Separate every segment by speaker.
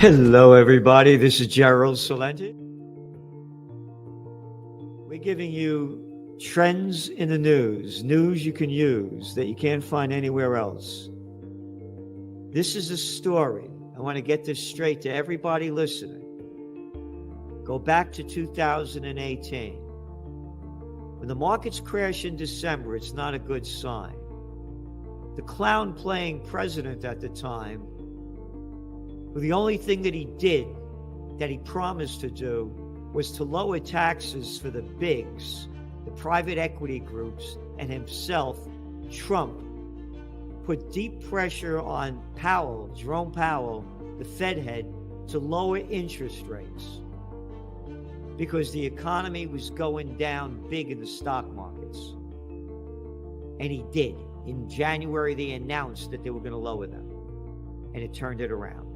Speaker 1: Hello, everybody. This is Gerald Celente. We're giving you trends in the news you can use that you can't find anywhere else. This is a story. I want to get this straight to everybody listening. Go back to 2018. When the markets crash in December, it's not a good sign. The clown playing president at the time, well, the only thing that he did, that he promised to do, was to lower taxes for the bigs, the private equity groups, and himself, Trump, put deep pressure on Powell, Jerome Powell, the Fed head, to lower interest rates because the economy was going down big in the stock markets. And he did. In January, they announced that they were going to lower them, and it turned it around.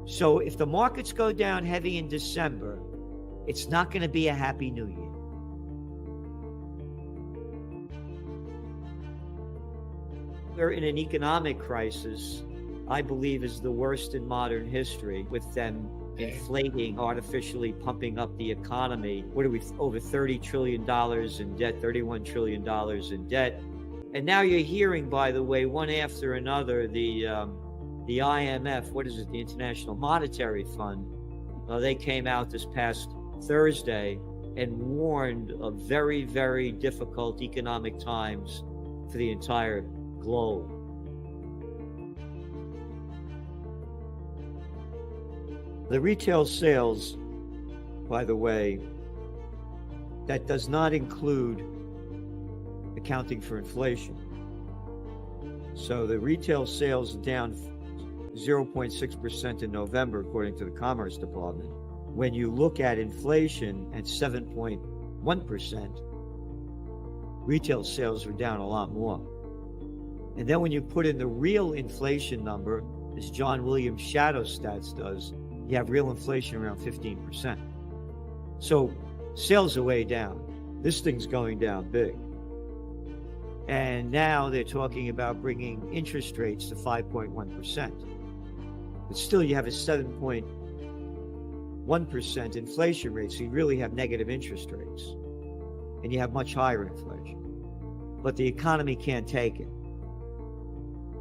Speaker 1: So if the markets go down heavy in December, it's not going to be a happy new year. We're in an economic crisis, I believe, is the worst in modern history, with them inflating, artificially pumping up the economy. What are we, over $30 trillion in debt, $31 trillion in debt. And now you're hearing, by the way, one after another, the IMF, what is it, the International Monetary Fund, they came out this past Thursday and warned of very, very difficult economic times for the entire globe. The retail sales, by the way, that does not include accounting for inflation. So the retail sales are down 0.6% in November, according to the Commerce Department. When you look at inflation at 7.1%, retail sales are down a lot more. And then when you put in the real inflation number, as John Williams Shadow Stats does, you have real inflation around 15%. So sales are way down. This thing's going down big. And now they're talking about bringing interest rates to 5.1%. But still, you have a 7.1% inflation rate, so you really have negative interest rates. And you have much higher inflation. But the economy can't take it.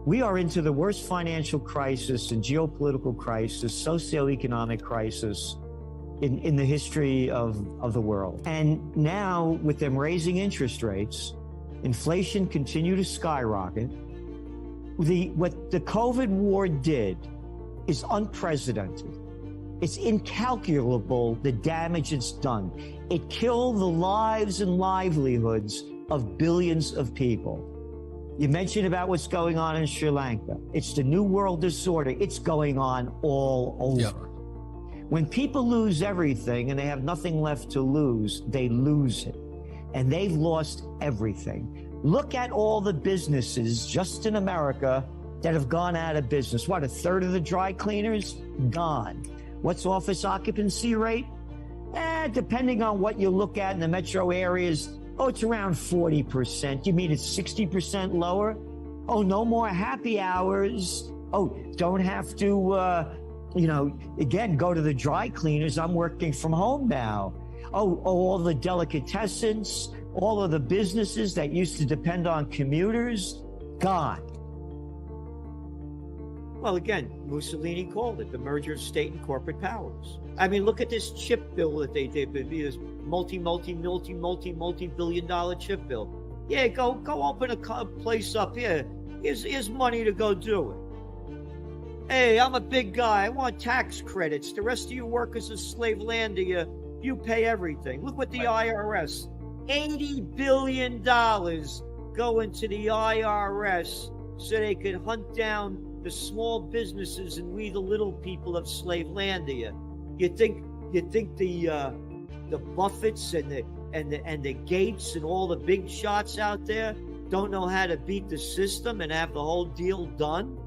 Speaker 1: We are into the worst financial crisis and geopolitical crisis, socioeconomic crisis in the history of the world. And now, with them raising interest rates, inflation continued to skyrocket. What the COVID war did is unprecedented. It's incalculable, the damage it's done. It killed the lives and livelihoods of billions of people. You mentioned about what's going on in Sri Lanka. It's the New World Disorder. It's going on all over. Yep. When people lose everything and they have nothing left to lose, they lose it. And they've lost everything. Look at all the businesses just in America that have gone out of business. What, a third of the dry cleaners? Gone. What's office occupancy rate? Depending on what you look at in the metro areas, it's around 40%. You mean it's 60% lower? No more happy hours. Don't have to, again, go to the dry cleaners. I'm working from home now. All the delicatessens, all of the businesses that used to depend on commuters, gone. Well, again, Mussolini called it the merger of state and corporate powers. I mean, look at this chip bill that they did. This multi-billion dollar chip bill. Yeah, go open a place up here. Here's money to go do it. Hey, I'm a big guy. I want tax credits. The rest of you workers of slave land, you pay everything. Look what the IRS, $80 billion going to the IRS so they could hunt down the small businesses and we the little people of Slavelandia. You think the Buffetts and the Gates and all the big shots out there don't know how to beat the system and have the whole deal done?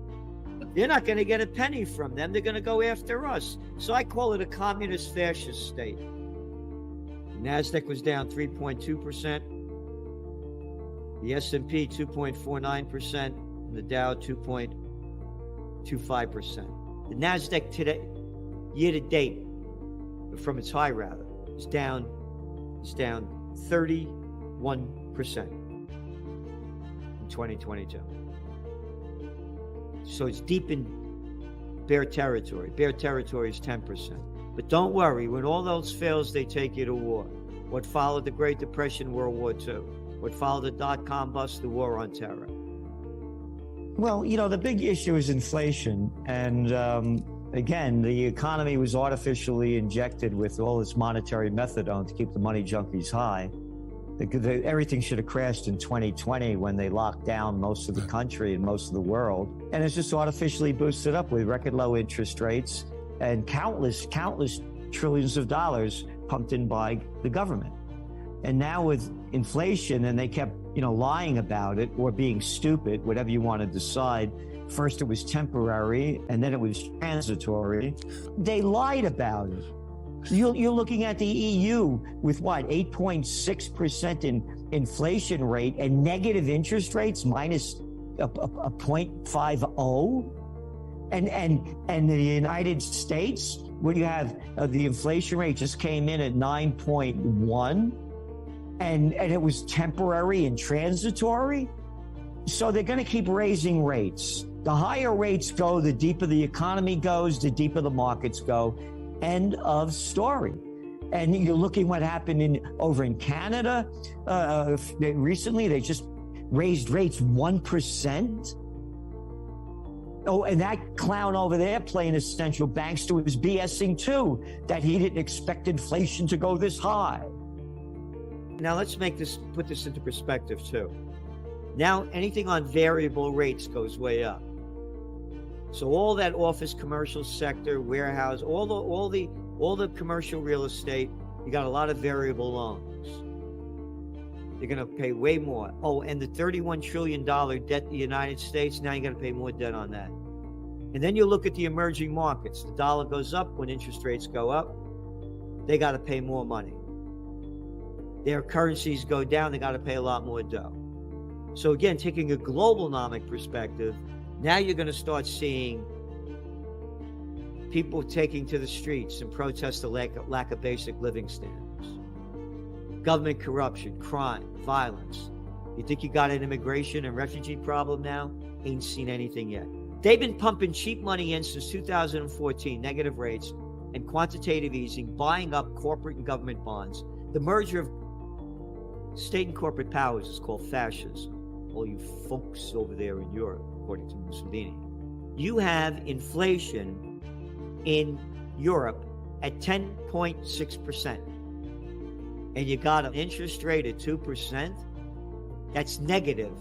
Speaker 1: They're not going to get a penny from them. They're going to go after us. So I call it a communist fascist state. NASDAQ was down 3.2%. The S&P 2.49%. And the Dow 2.25%. The NASDAQ today, year to date, from its high rather, is down 31% in 2022. So it's deep in bear territory. Bear territory is 10%. But don't worry, when all else fails, they take you to war. What followed the Great Depression, World War II? What followed the dot-com bust, the war on terror? Well, the big issue is inflation. And again, the economy was artificially injected with all this monetary methadone to keep the money junkies high. Everything should have crashed in 2020 when they locked down most of the country and most of the world. And it's just artificially boosted up with record low interest rates and countless trillions of dollars pumped in by the government. And now with inflation, and they kept, lying about it or being stupid, whatever you want to decide. First it was temporary and then it was transitory. They lied about it. You're looking at the EU with what, 8.6% in inflation rate and negative interest rates minus a 0.50. And the United States, where you have the inflation rate just came in at 9.1, and it was temporary and transitory. So they're going to keep raising rates. The higher rates go, the deeper the economy goes, the deeper the markets go. End of story. And you're looking what happened over in Canada. Recently, they just raised rates 1%. Oh, and that clown over there playing his central bank steward was BSing too, that he didn't expect inflation to go this high. Now let's put this into perspective too. Now anything on variable rates goes way up. So all that office, commercial sector, warehouse, all the commercial real estate, you got a lot of variable loans. You're going to pay way more. Oh, and the $31 trillion debt in the United States, now you're going to pay more debt on that. And then you look at the emerging markets. The dollar goes up when interest rates go up. They got to pay more money. Their currencies go down, they got to pay a lot more dough. So again, taking a global economic perspective, now you're going to start seeing people taking to the streets and protest the lack of basic living standards. Government corruption, crime, violence. You think you got an immigration and refugee problem now? Ain't seen anything yet. They've been pumping cheap money in since 2014, negative rates and quantitative easing, buying up corporate and government bonds. The merger of state and corporate powers is called fascism. All you folks over there in Europe, according to Mussolini. You have inflation in Europe at 10.6%. And you got an interest rate at 2%. That's negative.